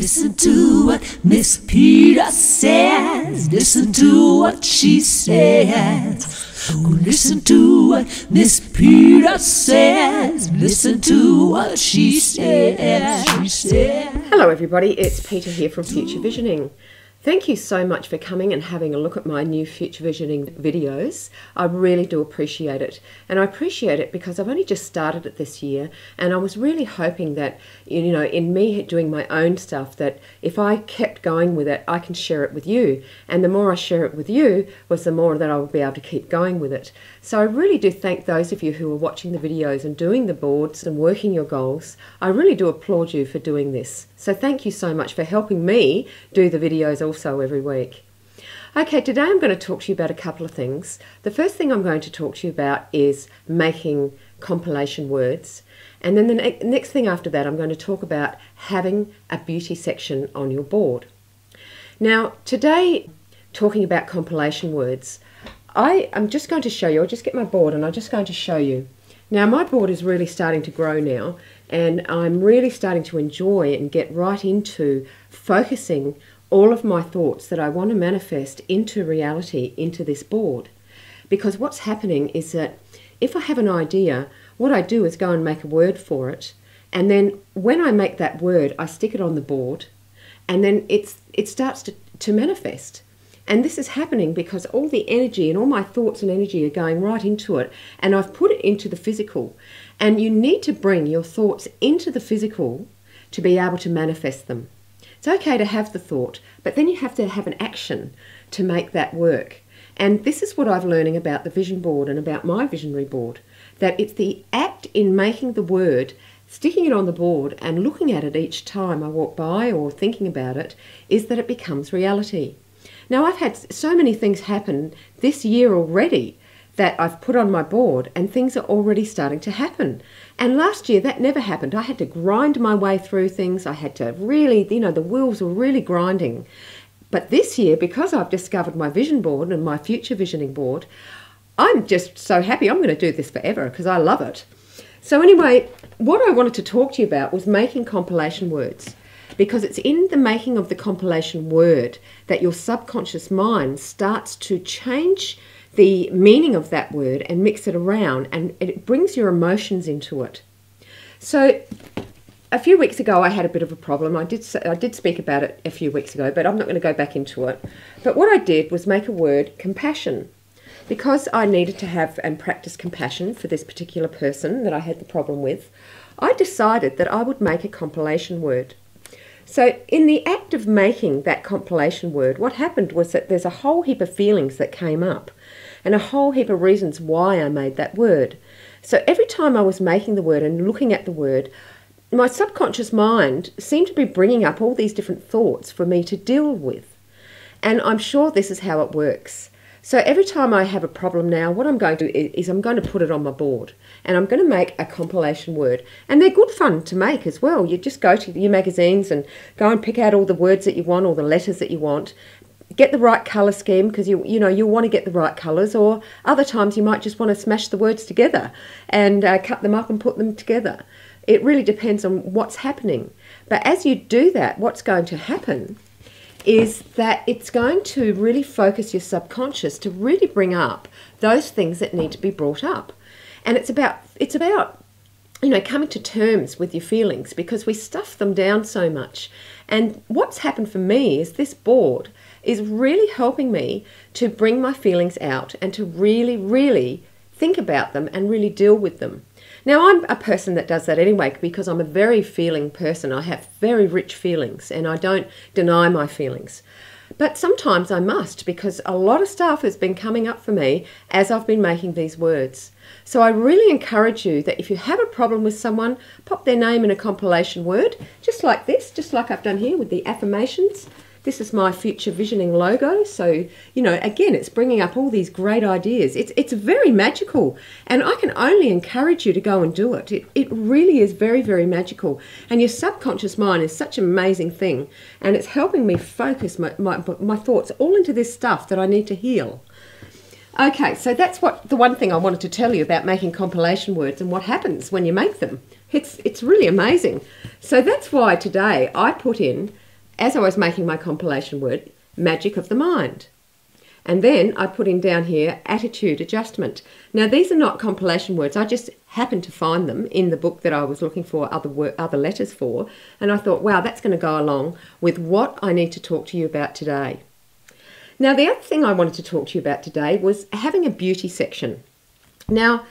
Listen to what Miss Peter says. Listen to what she says. Oh, listen to what Miss Peter says. Listen to what she says. Hello everybody, it's Peter here from Future Visioning. Thank you so much for coming and having a look at my new Future Visioning videos. I really do appreciate it. And I appreciate it because I've only just started it this year, and I was really hoping that, you know, in me doing my own stuff, that if I kept going with it, I can share it with you. And the more I share it with you, was the more that I will be able to keep going with it. So I really do thank those of you who are watching the videos and doing the boards and working your goals. I really do applaud you for doing this. So thank you so much for helping me do the videos also every week. Okay, today I'm going to talk to you about a couple of things. The first thing I'm going to talk to you about is making compilation words. And then the next thing after that, I'm going to talk about having a beauty section on your board. Now, today, talking about compilation words, I'm just going to show you, I'll just get my board and I'm just going to show you. Now, my board is really starting to grow now, and I'm really starting to enjoy and get right into focusing all of my thoughts that I want to manifest into reality, into this board. Because what's happening is that if I have an idea, what I do is go and make a word for it, and then when I make that word, I stick it on the board, and then it starts to manifest. And this is happening because all the energy and all my thoughts and energy are going right into it, and I've put it into the physical. And you need to bring your thoughts into the physical to be able to manifest them. It's okay to have the thought, but then you have to have an action to make that work. And this is what I'm learning about the vision board and about my visionary board, that it's the act in making the word, sticking it on the board and looking at it each time I walk by or thinking about it, is that it becomes reality. Now, I've had so many things happen this year already that I've put on my board, and things are already starting to happen. And last year that never happened. I had to grind my way through things. I had to really, the wheels were really grinding. But this year, because I've discovered my vision board and my future visioning board, I'm just so happy. I'm going to do this forever because I love it. So anyway, what I wanted to talk to you about was making compilation words. Because it's in the making of the compilation word that your subconscious mind starts to change the meaning of that word and mix it around, and it brings your emotions into it. So a few weeks ago I had a bit of a problem. I did speak about it a few weeks ago, but I'm not going to go back into it. But what I did was make a word, compassion. Because I needed to have and practice compassion for this particular person that I had the problem with, I decided that I would make a compilation word. So in the act of making that compilation word, what happened was that there's a whole heap of feelings that came up and a whole heap of reasons why I made that word. So every time I was making the word and looking at the word, my subconscious mind seemed to be bringing up all these different thoughts for me to deal with. And I'm sure this is how it works. So every time I have a problem now, what I'm going to do is I'm going to put it on my board, and I'm going to make a compilation word. And they're good fun to make as well. You just go to your magazines and go and pick out all the words that you want, all the letters that you want. Get the right colour scheme, because you want to get the right colours, or other times you might just want to smash the words together and cut them up and put them together. It really depends on what's happening. But as you do that, what's going to happen is that it's going to really focus your subconscious to really bring up those things that need to be brought up. And it's about coming to terms with your feelings, because we stuff them down so much. And what's happened for me is this board is really helping me to bring my feelings out and to really, really think about them and really deal with them. Now, I'm a person that does that anyway, because I'm a very feeling person. I have very rich feelings, and I don't deny my feelings. But sometimes I must, because a lot of stuff has been coming up for me as I've been making these words. So I really encourage you that if you have a problem with someone, pop their name in a compilation word, just like this, just like I've done here with the affirmations. This is my Future Visioning logo. So, again, it's bringing up all these great ideas. It's very magical, and I can only encourage you to go and do it. It really is very, very magical. And your subconscious mind is such an amazing thing, and it's helping me focus my thoughts all into this stuff that I need to heal. Okay, so that's the one thing I wanted to tell you about making compilation words and what happens when you make them. It's really amazing. So that's why today I put in as I was making my compilation word, magic of the mind. And then I put in down here, attitude adjustment. Now, these are not compilation words. I just happened to find them in the book that I was looking for other letters for. And I thought, wow, that's going to go along with what I need to talk to you about today. Now, the other thing I wanted to talk to you about today was having a beauty section. Now,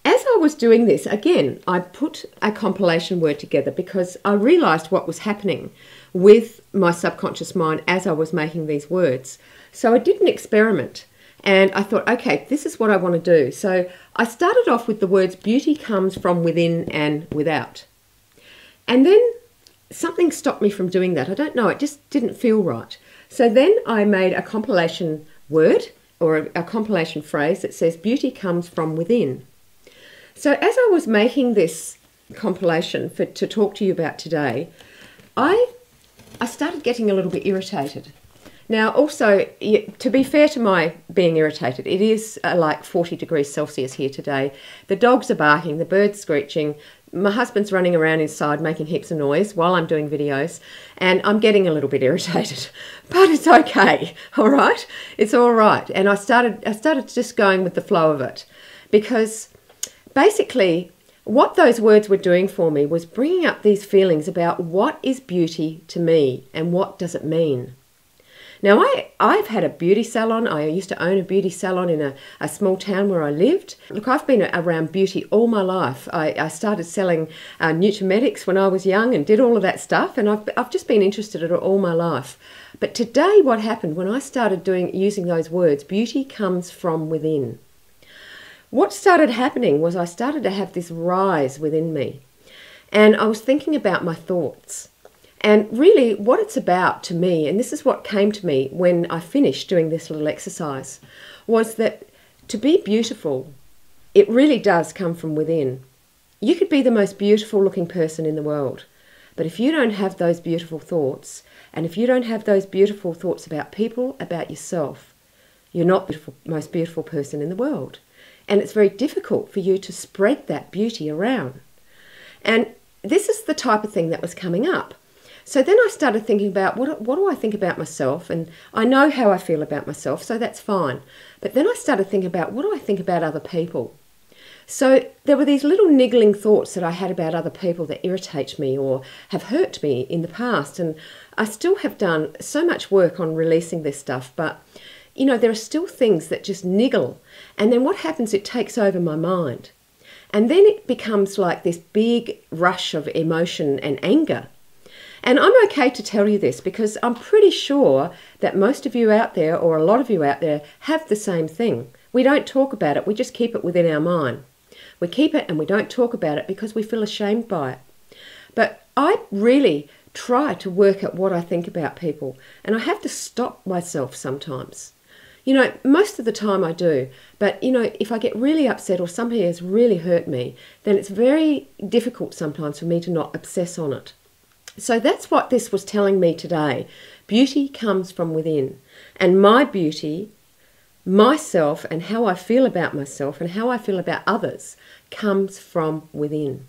as I was doing this, again, I put a compilation word together because I realised what was happening with my subconscious mind as I was making these words. So I did an experiment and I thought, okay, this is what I want to do. So I started off with the words beauty comes from within and without. And then something stopped me from doing that. I don't know, it just didn't feel right. So then I made a compilation word or a compilation phrase that says beauty comes from within. So as I was making this compilation to talk to you about today, I started getting a little bit irritated. Now also, to be fair to my being irritated, it is like 40 degrees Celsius here today. The dogs are barking, the birds screeching, my husband's running around inside making heaps of noise while I'm doing videos, and I'm getting a little bit irritated. But it's okay, all right? It's all right. And I started just going with the flow of it, because basically what those words were doing for me was bringing up these feelings about what is beauty to me and what does it mean. Now, I've had a beauty salon. I used to own a beauty salon in a small town where I lived. Look, I've been around beauty all my life. I started selling Nutrimetics when I was young and did all of that stuff, and I've just been interested in it all my life. But today what happened when I started using those words, beauty comes from within. What started happening was I started to have this rise within me, and I was thinking about my thoughts. And really what it's about to me, and this is what came to me when I finished doing this little exercise, was that to be beautiful, it really does come from within. You could be the most beautiful looking person in the world, but if you don't have those beautiful thoughts, and if you don't have those beautiful thoughts about people, about yourself, you're not the most beautiful person in the world. And it's very difficult for you to spread that beauty around. And this is the type of thing that was coming up. So then I started thinking about what do I think about myself, and I know how I feel about myself, so that's fine. But then I started thinking about what do I think about other people. So there were these little niggling thoughts that I had about other people that irritate me or have hurt me in the past, and I still have done so much work on releasing this stuff, but you know, there are still things that just niggle, and then what happens, it takes over my mind. And then it becomes like this big rush of emotion and anger. And I'm okay to tell you this because I'm pretty sure that most of you out there, or a lot of you out there, have the same thing. We don't talk about it, we just keep it within our mind. We keep it and we don't talk about it because we feel ashamed by it. But I really try to work at what I think about people, and I have to stop myself sometimes. You know, most of the time I do, but you know, if I get really upset or somebody has really hurt me, then it's very difficult sometimes for me to not obsess on it. So that's what this was telling me today. Beauty comes from within. And my beauty, myself, and how I feel about myself and how I feel about others comes from within.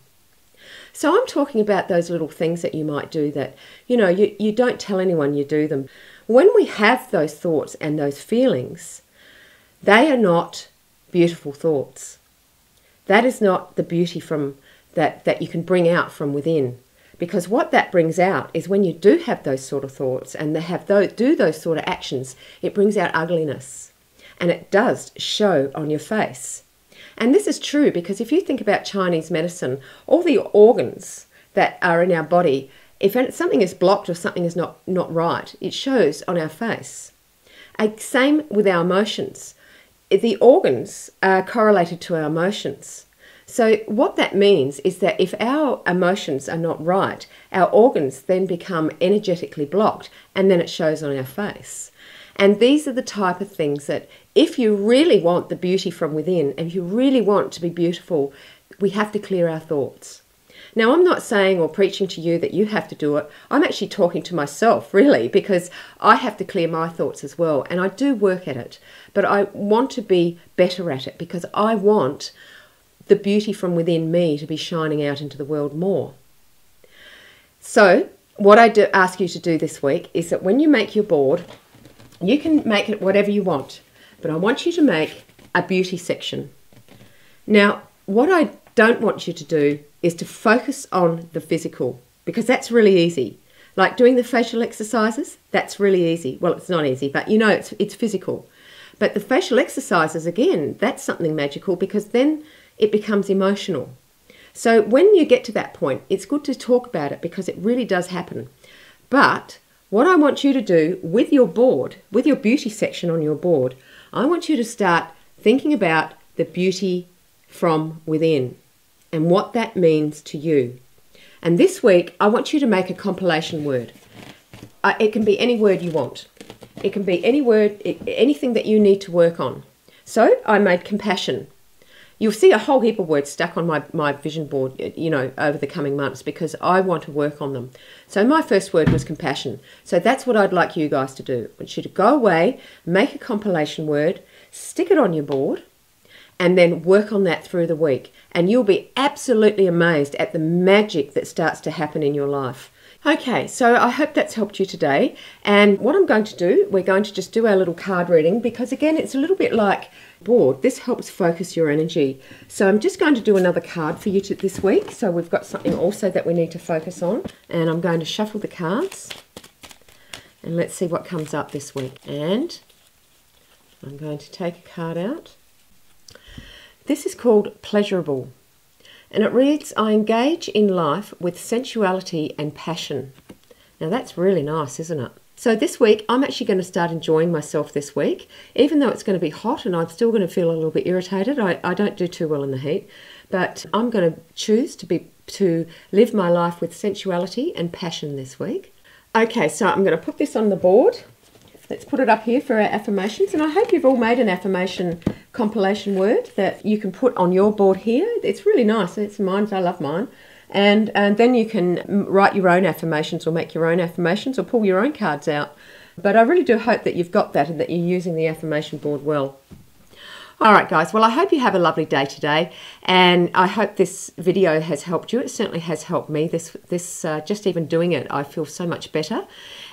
So I'm talking about those little things that you might do that, you know, you don't tell anyone you do them. When we have those thoughts and those feelings, they are not beautiful thoughts. That is not the beauty from that you can bring out from within. Because what that brings out is when you do have those sort of thoughts and do those sort of actions, it brings out ugliness. And it does show on your face. And this is true because if you think about Chinese medicine, all the organs that are in our body, if something is blocked or something is not right, it shows on our face. Same with our emotions. The organs are correlated to our emotions. So what that means is that if our emotions are not right, our organs then become energetically blocked, and then it shows on our face. And these are the type of things that if you really want the beauty from within, and if you really want to be beautiful, we have to clear our thoughts. Now, I'm not saying or preaching to you that you have to do it. I'm actually talking to myself, really, because I have to clear my thoughts as well, and I do work at it. But I want to be better at it because I want the beauty from within me to be shining out into the world more. So what I do ask you to do this week is that when you make your board, you can make it whatever you want, but I want you to make a beauty section. Now, what I don't want you to do is to focus on the physical, because that's really easy. Like doing the facial exercises, that's really easy. Well, it's not easy, but you know it's physical. But the facial exercises, again, that's something magical, because then it becomes emotional. So when you get to that point, it's good to talk about it, because it really does happen. But what I want you to do with your board, with your beauty section on your board, I want you to start thinking about the beauty from within and what that means to you. And this week, I want you to make a compilation word. It can be any word you want. It can be any word, anything that you need to work on. So I made compassion. You'll see a whole heap of words stuck on my vision board, you know, over the coming months, because I want to work on them. So my first word was compassion. So that's what I'd like you guys to do. I want you to go away, make a compilation word, stick it on your board, and then work on that through the week. And you'll be absolutely amazed at the magic that starts to happen in your life. Okay, so I hope that's helped you today. And what I'm going to do, we're going to just do our little card reading, because again, it's a little bit like board. This helps focus your energy. So I'm just going to do another card for you this week. So we've got something also that we need to focus on. And I'm going to shuffle the cards. And let's see what comes up this week. And I'm going to take a card out. This is called Pleasurable. And it reads, I engage in life with sensuality and passion. Now that's really nice, isn't it? So this week, I'm actually going to start enjoying myself this week, even though it's going to be hot and I'm still going to feel a little bit irritated. I don't do too well in the heat, but I'm going to choose to live my life with sensuality and passion this week. Okay, so I'm going to put this on the board. Let's put it up here for our affirmations. And I hope you've all made an affirmation compilation word that you can put on your board here. It's really nice. It's mine. I love mine. And then you can write your own affirmations or make your own affirmations or pull your own cards out. But I really do hope that you've got that and that you're using the affirmation board well. All right, guys. Well, I hope you have a lovely day today. And I hope this video has helped you. It certainly has helped me. Just even doing it, I feel so much better.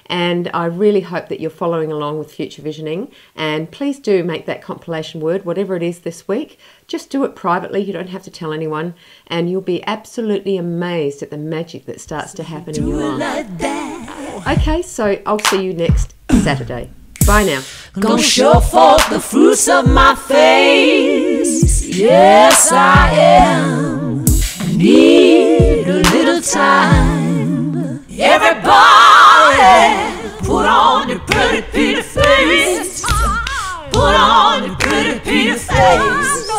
And I really hope that you're following along with Future Visioning. And please do make that compilation word, whatever it is this week. Just do it privately. You don't have to tell anyone. And you'll be absolutely amazed at the magic that starts to happen in your life. Okay, so I'll see you next Saturday. Bye now. Gonna show forth the fruits of my face. Yes, I am. Need a little time. Everybody, put on your pretty Peter face. Put on your pretty Peter face.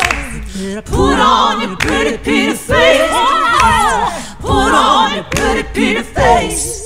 Put on your pretty Peter face. Put on your pretty Peter face.